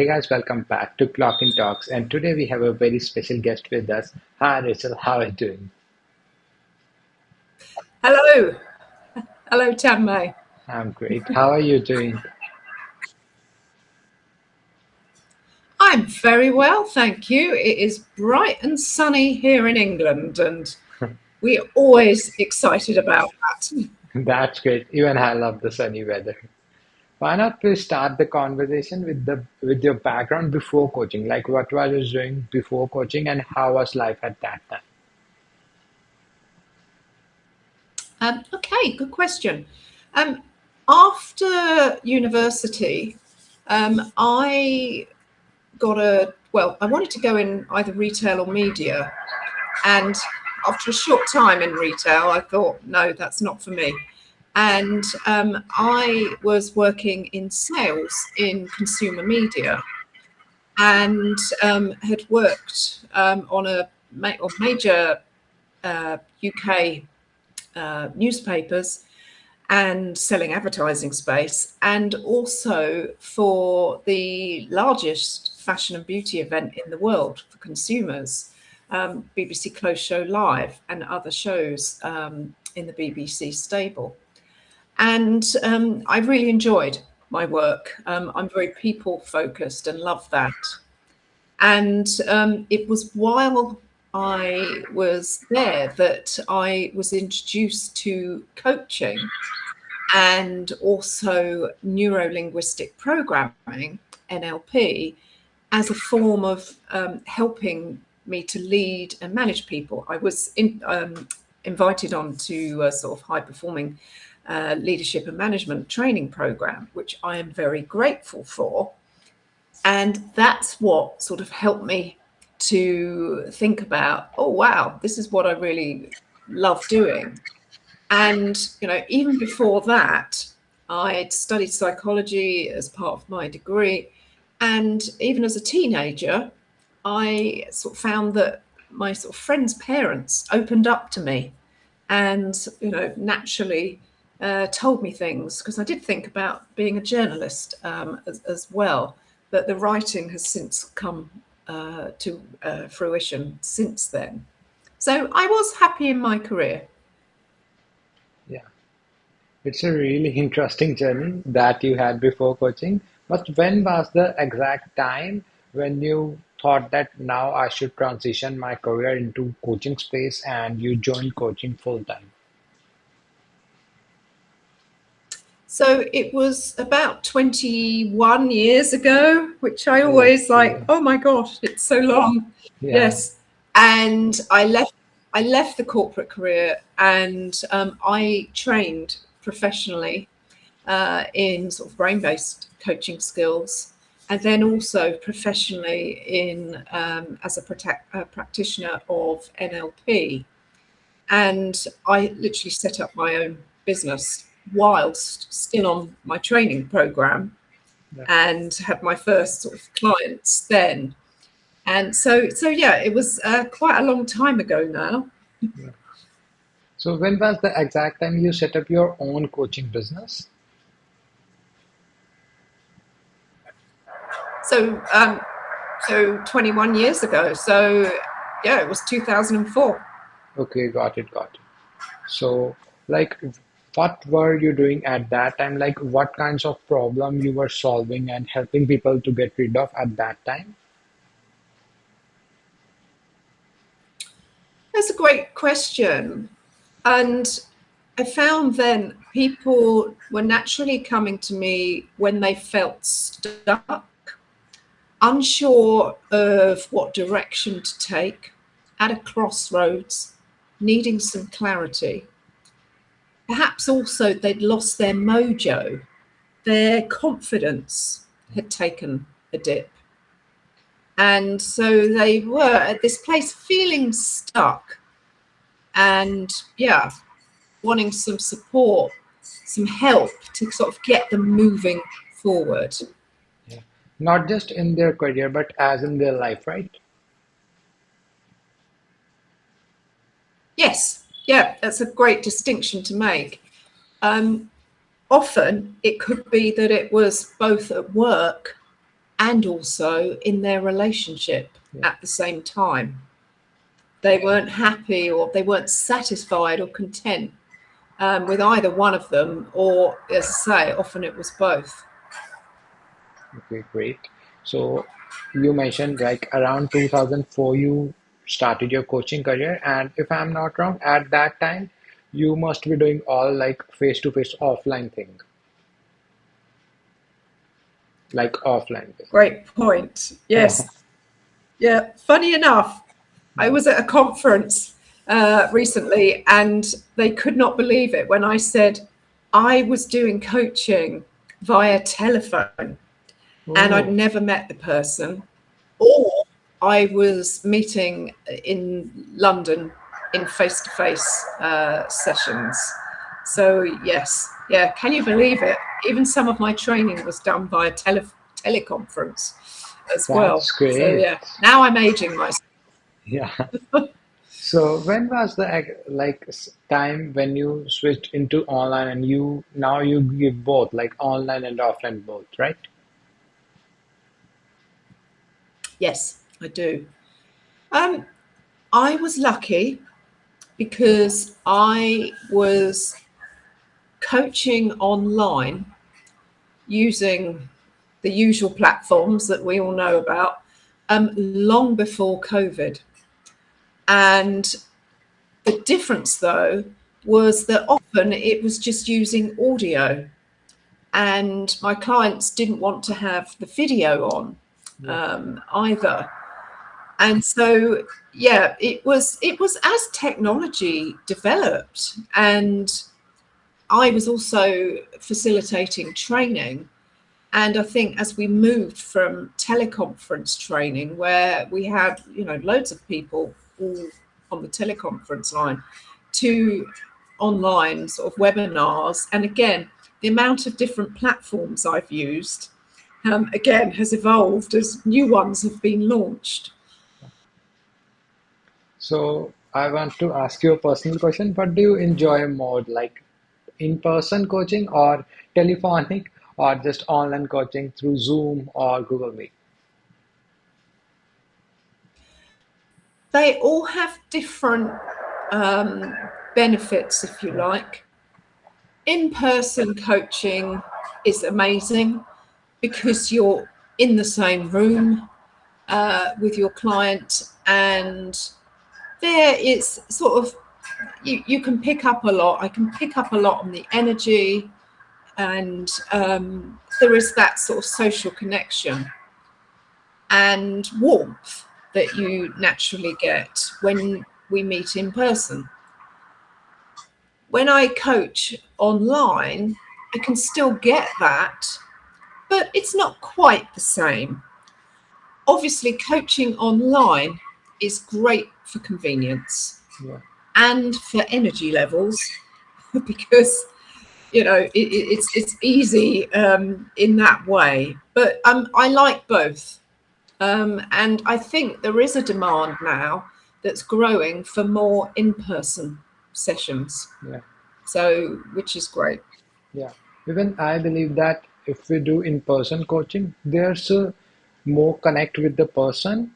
Hey guys, welcome back to Clocking Talks, and today we have a very special guest with us. Hi Rachel, how are you doing? Hello, hello, Tanmay. I'm great. How are you doing? I'm very well, thank you. It is bright and sunny here in England, and we're always excited about that. That's great. Even I love the sunny weather. Why not we start the conversation with the with your background before coaching? Like what were you doing before coaching and how was life at that time? Okay, good question. Um, After university, I I wanted to go in either retail or media, and after a short time in retail, I thought, no, that's not for me. And I was working in sales in consumer media and had worked on major UK newspapers and selling advertising space, and also for the largest fashion and beauty event in the world for consumers, BBC Close Show Live and other shows in the BBC stable. And I really enjoyed my work. I'm very people focused and love that. And it was while I was there that I was introduced to coaching and also neuro linguistic programming, NLP, as a form of helping me to lead and manage people. I was invited on to a sort of high performing leadership and management training program, which I am very grateful for. And that's what sort of helped me to think about, oh, wow, this is what I really love doing. And, even before that, I'd studied psychology as part of my degree. And even as a teenager, I sort of found that my sort of friends' parents opened up to me and, naturally told me things, because I did think about being a journalist as well. But the writing has since come to fruition since then. So I was happy in my career. Yeah. It's a really interesting journey that you had before coaching. But when was the exact time when you thought that now I should transition my career into coaching space and you joined coaching full time? So it was about 21 years ago, which I always like, Okay. oh my gosh, it's so long. Yeah. Yes. And I left the corporate career, and I trained professionally in sort of brain-based coaching skills, and then also professionally in as a practitioner of NLP. And I literally set up my own business whilst still on my training program, Yeah. and had my first sort of clients then. And so yeah, it was quite a long time ago now. Yeah. So when was the exact time you set up your own coaching business? So so 21 years ago. So yeah, it was 2004. Okay, got it, got it. So, like, what were you doing at that time? Like, what kinds of problem you were solving and helping people to get rid of at that time? That's a great question. And I found then people were naturally coming to me when they felt stuck, unsure of what direction to take, at a crossroads, needing some clarity. Perhaps also they'd lost their mojo, their confidence had taken a dip. And so they were at this place feeling stuck and, yeah, wanting some support, some help to sort of get them moving forward. Yeah. Not just in their career, but as in their life, right? Yes, yeah, that's a great distinction to make. Um, Often it could be that it was both at work and also in their relationship Yeah. at the same time. They weren't happy or they weren't satisfied or content with either one of them, or as I say, often it was both. Okay, great. So you mentioned like around 2004 you started your coaching career, and if I'm not wrong, at that time you must be doing all like face-to-face offline thing, like offline thing. Great point. Yeah, Yes. Yeah. Funny enough, I yeah. was at a conference recently and they could not believe it when I said I was doing coaching via telephone and I'd Oh, never met the person, or I was meeting in London in face to face sessions. So, yes, yeah, can you believe it? Even some of my training was done via teleconference as well. that's So, great. yeah, now I'm aging myself. Yeah. So when was the time when you switched into online and you now you give both like online and offline both, right? Yes, I do. Um, I was lucky because I was coaching online using the usual platforms that we all know about long before COVID. And the difference, though, was that often it was just using audio, and my clients didn't want to have the video on Yeah, either. And so, yeah, it was as technology developed, and I was also facilitating training. And I think as we moved from teleconference training, where we had, loads of people all on the teleconference line, to online sort of webinars, and again, the amount of different platforms I've used, again, has evolved as new ones have been launched. so I want to ask you a personal question. What do you enjoy more, like in-person coaching or telephonic or just online coaching through Zoom or Google Meet? They all have different um, benefits, if you Yeah, like. In-person coaching is amazing because you're in the same room with your client, and there it's sort of you can pick up a lot. I can pick up a lot on the energy, and there is that sort of social connection and warmth that you naturally get when we meet in person. When I coach online, I can still get that, but it's not quite the same. Obviously, coaching online is great for convenience yeah. and for energy levels because it's easy in that way. But I like both, and I think there is a demand now that's growing for more in-person sessions. Yeah. So, which is great. Yeah, even I believe that if we do in-person coaching, there's a more connect with the person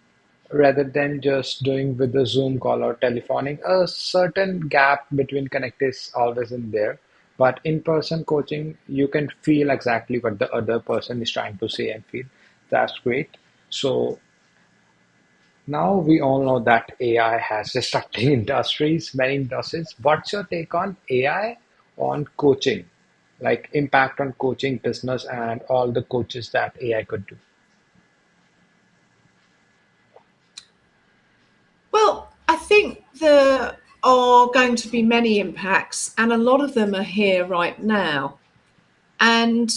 rather than just doing with the Zoom call or telephoning. A certain gap between connect is always in there. But in-person coaching, you can feel exactly what the other person is trying to say and feel. That's great. So now we all know that AI has disrupted industries, many industries. What's your take on AI on coaching? Like impact on coaching business and all the coaches that AI could do. Well, I think there are going to be many impacts, and a lot of them are here right now. And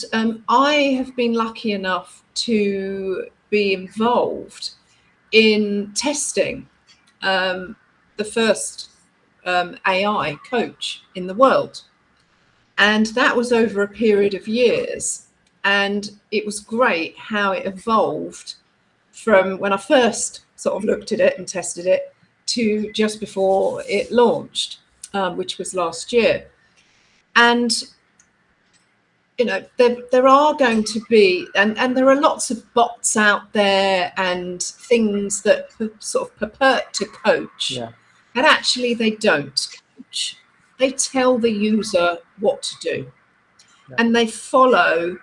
I have been lucky enough to be involved in testing the first AI coach in the world. And that was over a period of years. And it was great how it evolved from when I first sort of looked at it and tested it to just before it launched, which was last year. And there are going to be, and there are lots of bots out there and things that sort of purport to coach, Yeah. but actually they don't coach. They tell the user what to do, Yeah. and they follow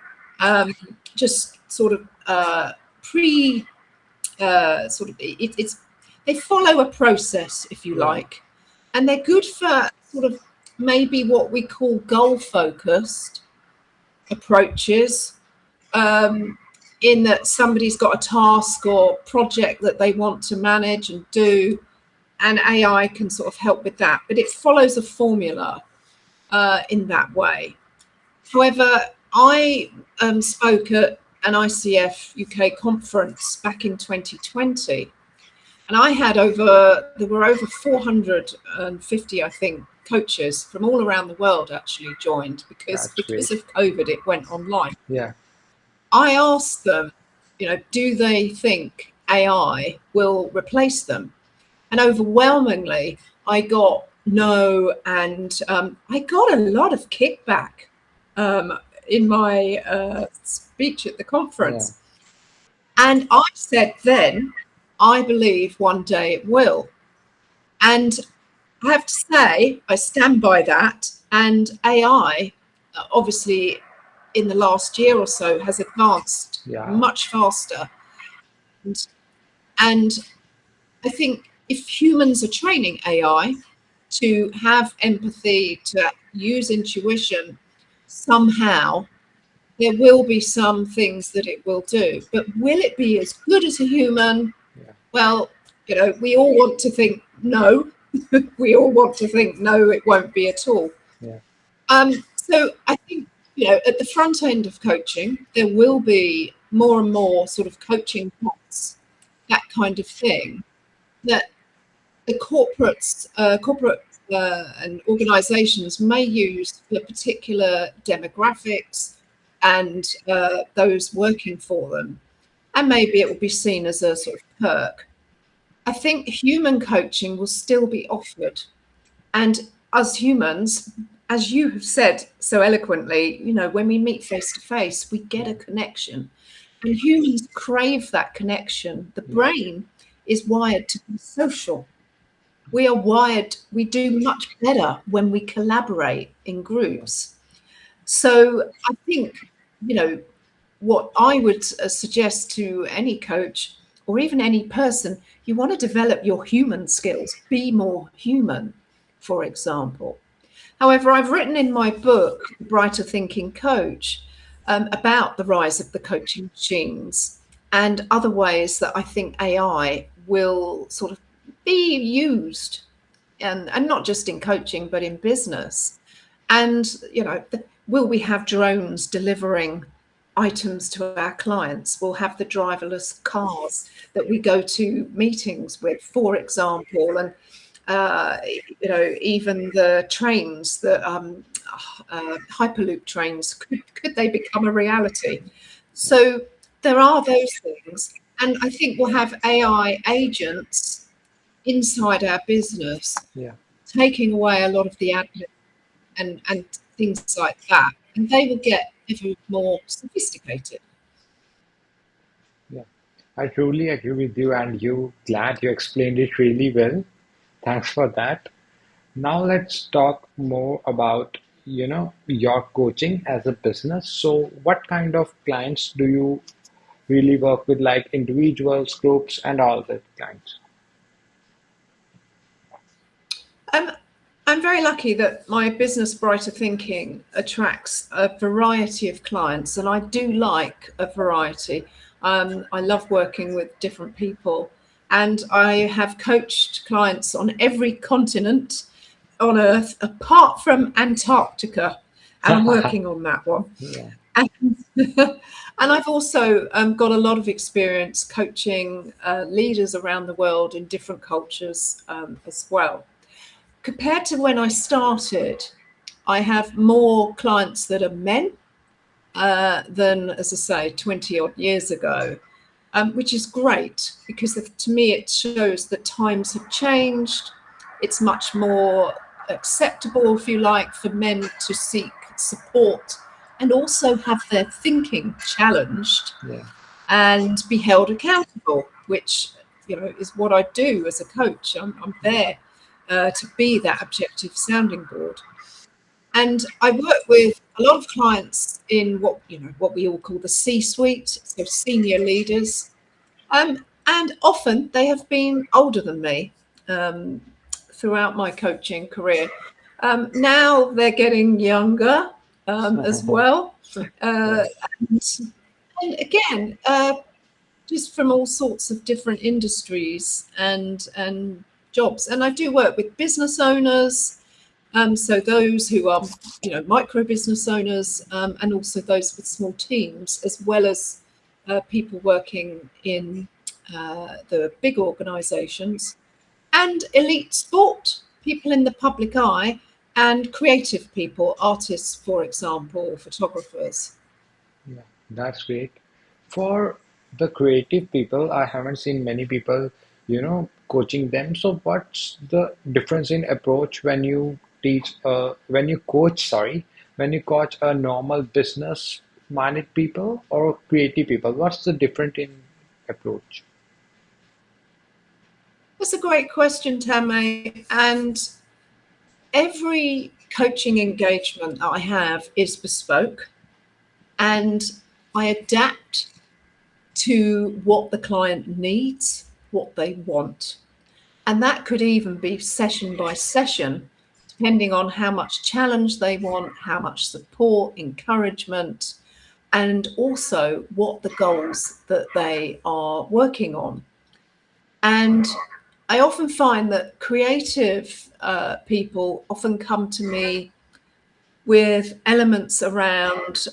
just sort of pre sort of it's they follow a process, if you Yeah. like, and they're good for sort of maybe what we call goal focused approaches, in that somebody's got a task or project that they want to manage and do, and AI can sort of help with that, but it follows a formula in that way. However, I spoke at an ICF UK conference back in 2020, and there were over 450, I think, coaches from all around the world actually joined, because That's great. of COVID, it went online. Yeah. I asked them, do they think AI will replace them? And overwhelmingly, I got no, and I got a lot of kickback in my speech at the Yeah. conference. And I said then, I believe one day it will. And I have to say, I stand by that. And AI, obviously, in the last year or so, has advanced Yeah. much faster. And, and I think if humans are training AI to have empathy, to use intuition, somehow there will be some things that it will do. But will it be as good as a human? Yeah. Well, we all want to think no. We all want to think no, it won't be at all. Yeah. So I think, at the front end of coaching, there will be more and more sort of coaching bots, that kind of thing, that the corporate and organisations may use for particular demographics and those working for them, and maybe it will be seen as a sort of perk. I think human coaching will still be offered, and as humans, as you have said so eloquently, when we meet face to face, we get Yeah. a connection, and humans crave that connection. The Yeah. brain is wired to be social. We are wired, we do much better when we collaborate in Yeah. groups. So I think, what I would suggest to any coach or even any person, you want to develop your human skills, be more human, for example. However, I've written in my book, Brighter Thinking Coach, about the rise of the coaching machines and other ways that I think AI will sort of be used, and not just in coaching, but in business. And, will we have drones delivering items to our clients? We'll have the driverless cars that we go to meetings with, for example, and uh, even the trains, the hyperloop trains, could they become a reality? So there are those things, and I think we'll have AI agents inside our business, Yeah. taking away a lot of the admin and things like that, and they will get ever more sophisticated. Yeah. I truly agree with you, and glad you explained it really well. Thanks for that. Now let's talk more about, your coaching as a business. So what kind of clients do you really work with, like individuals, groups, and all the clients? Um, I'm very lucky that my business Brighter Thinking attracts a variety of clients, and I do like a variety. I love working with different people, and I have coached clients on every continent on Earth apart from Antarctica, and I'm working on that one. Yeah. And, and I've also got a lot of experience coaching leaders around the world in different cultures as well. Compared to when I started, I have more clients that are men than, as I say, 20 odd years ago, which is great because to me it shows that times have changed. It's much more acceptable, if you like, for men to seek support and also have their thinking challenged Yeah. and be held accountable, which is what I do as a coach. I'm there to be that objective sounding board. And I work with a lot of clients in what we all call the C-suite, so senior leaders, and often they have been older than me um, throughout my coaching career. Now they're getting younger as well, uh, Yeah. and, and again, just from all sorts of different industries and jobs. And I do work with business owners, so those who are, micro business owners, and also those with small teams, as well as people working in the big organisations, and elite sport, people in the public eye, and creative people, artists, for example, photographers. Yeah, that's great. For the creative people, I haven't seen many people, coaching them. So what's the difference in approach when you when you coach, sorry, when you coach a normal business minded people or creative people? What's the difference in approach? That's a great question, Tammy. And every coaching engagement that I have is bespoke, and I adapt to what the client needs, what they want. And that could even be session by session, depending on how much challenge they want, how much support, encouragement, and also what the goals that they are working on. And I often find that creative people often come to me with elements around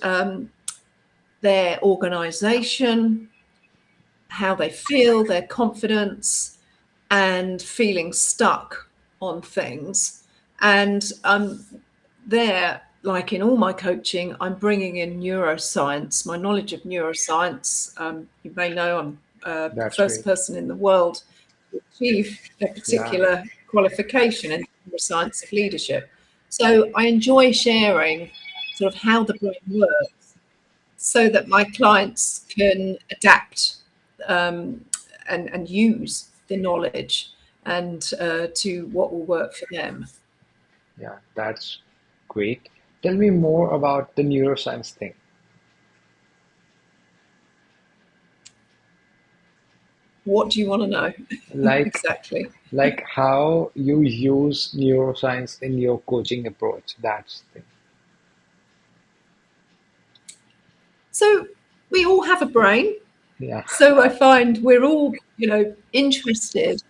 their organization, how they feel, their confidence, and feeling stuck on things. And there, like in all my coaching, I'm bringing in neuroscience, my knowledge of neuroscience. You may know I'm the That's first great. person in the world to achieve a Yeah, particular qualification in neuroscience of leadership. So I enjoy sharing sort of how the brain works so that my clients can adapt um, and use the knowledge and to what will work for them. yeah, that's great. Tell me more about the neuroscience thing. What do you want to know? Like Exactly. like how you use neuroscience in your coaching approach. That's the thing. So we all have a brain. Yeah, So I find we're all, interested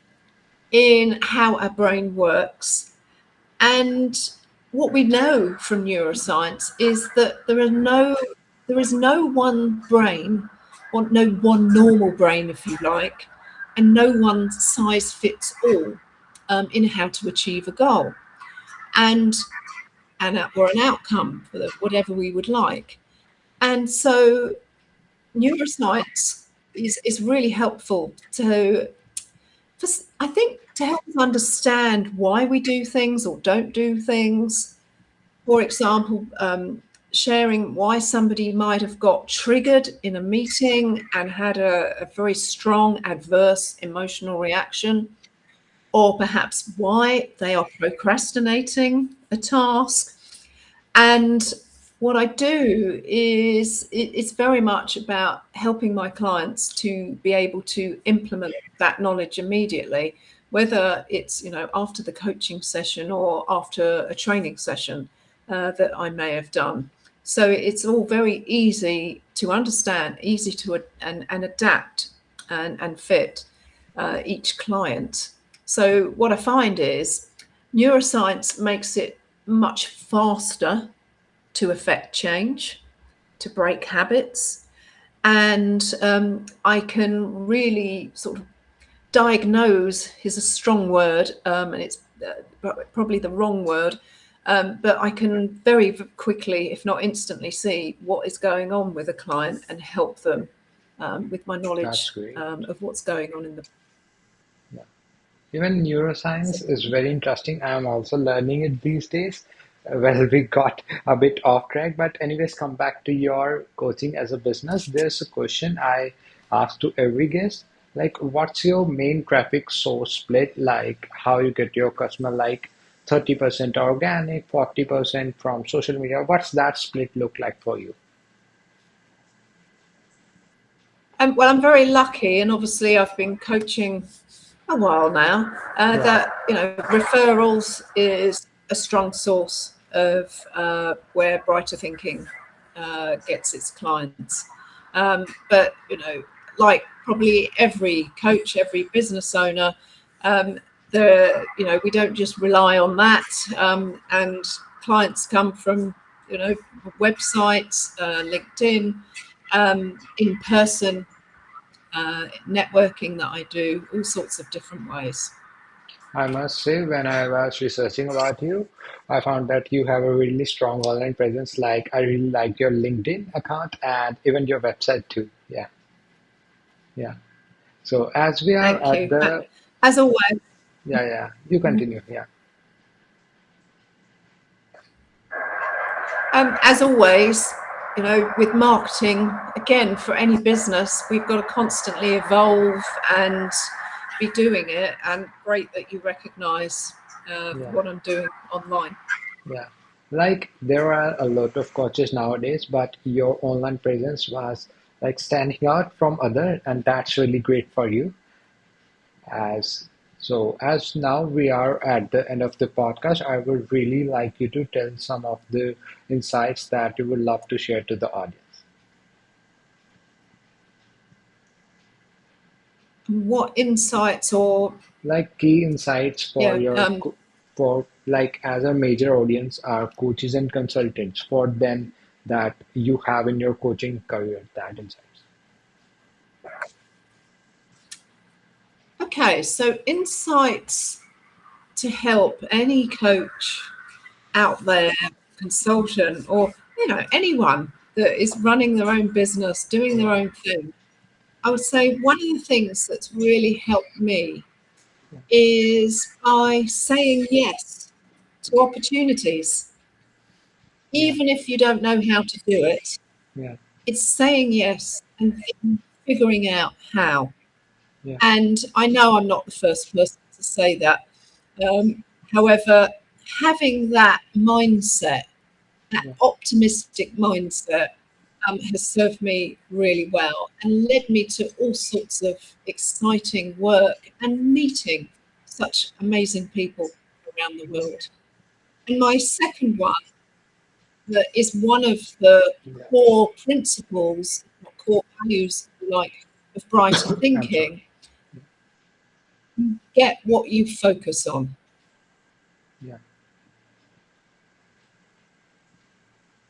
in how our brain works. And what we know from neuroscience is that there is no one brain, or no one normal brain, if you like, and no one size fits all in how to achieve a goal and or an outcome for whatever we would like. And so neuroscience is really helpful to, I think, to help us understand why we do things or don't do things. For example, sharing why somebody might have got triggered in a meeting and had a very strong adverse emotional reaction, or perhaps why they are procrastinating a task. And what I do is it's very much about helping my clients to be able to implement that knowledge immediately, whether it's after the coaching session or after a training session that I may have done. So it's all very easy to understand, easy to and adapt and fit each client. So what I find is neuroscience makes it much faster to affect change, to break habits. And I can really sort of diagnose is a strong word, and it's probably the wrong word, but I can very quickly, if not instantly, see what is going on with a client and help them with my that's knowledge great. of what's going on in the. Yeah. Even neuroscience is very interesting. I am also learning it these days. Well, we got a bit off track, but anyways, come back to your coaching as a business. There's a question I ask to every guest, like, what's your main traffic source split? Like, how you get your customer, like 30% organic, 40% from social media. What's that split look like for you? Well, I'm very lucky, and obviously I've been coaching a while now. Yeah, That referrals is a strong source of where Brighter Thinking gets its clients. But like probably every coach, every business owner, um, we don't just rely on that, and clients come from websites, LinkedIn, in person networking that I do, all sorts of different ways. I must say, when I was researching about you, I found that you have a really strong online presence. Like, I really like your LinkedIn account and even your website too. Yeah, yeah. So as we are Thank at you. the, As always, yeah, yeah, you continue. Yeah, as always, with marketing, again, for any business, we've got to constantly evolve and be doing it. And great that you recognise yeah, what I'm doing online. yeah. Like, there are a lot of coaches nowadays, but your online presence was like standing out from other, and that's really great for you. As so, as now we are at the end of the podcast, I would really like you to tell some of the insights that you would love to share to the audience. What insights or Like key insights for yeah, your for like as a major audience are coaches and consultants for them that you have in your coaching career, that insights. okay. So insights to help any coach out there, consultant, or anyone that is running their own business, doing their Yeah, own thing. I would say one of the things that's really helped me yeah, is by saying yes to opportunities. yeah, Even if you don't know how to do it, yeah, it's saying yes and then figuring out how. yeah, And I know I'm not the first person to say that. Um, However, having that mindset, that yeah, optimistic mindset, has served me really well and led me to all sorts of exciting work and meeting such amazing people around the world. And my second one, that is one of the yeah. core principles, not core values, if you like, of brighter I'm sorry. thinking, get what you focus on. Yeah,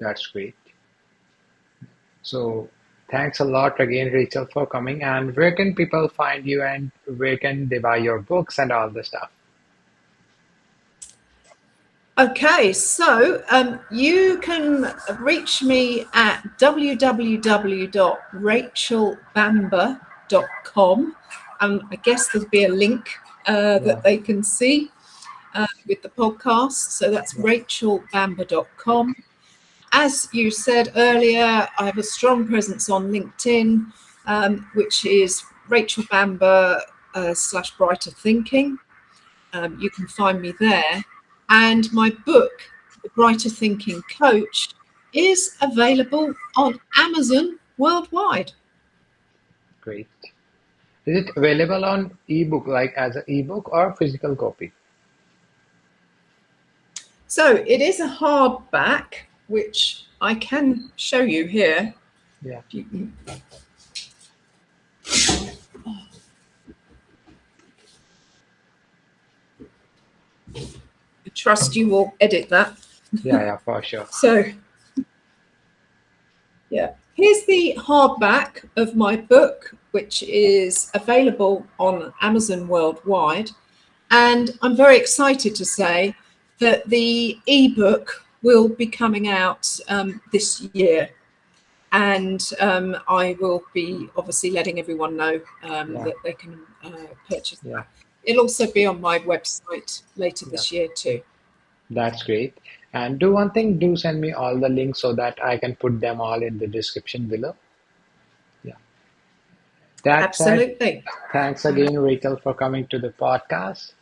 that's great. So thanks a lot again, Rachel, for coming. And where can people find you and where can they buy your books and all the stuff? Okay, so you can reach me at www.rachelbamber.com. I guess there'll be a link Yeah, that they can see with the podcast. So that's yeah, rachelbamber.com. As you said earlier, I have a strong presence on LinkedIn, which is Rachel Bamber / Brighter Thinking. You can find me there. And my book, The Brighter Thinking Coach, is available on Amazon worldwide. great. Is it available on ebook, like as an ebook or physical copy? So it is a hardback, which I can show you here. Yeah, You can, I trust you will edit that. yeah, yeah, for sure. So, yeah, here's the hardback of my book, which is available on Amazon worldwide. And I'm very excited to say that the ebook will be coming out this year. And I will be obviously letting everyone know Yeah, that they can purchase yeah, that. It'll also be on my website later yeah. this year, too. That's great. And do one thing, do send me all the links so that I can put them all in the description below. Yeah. That said, Absolutely. thanks again, Rachel, for coming to the podcast.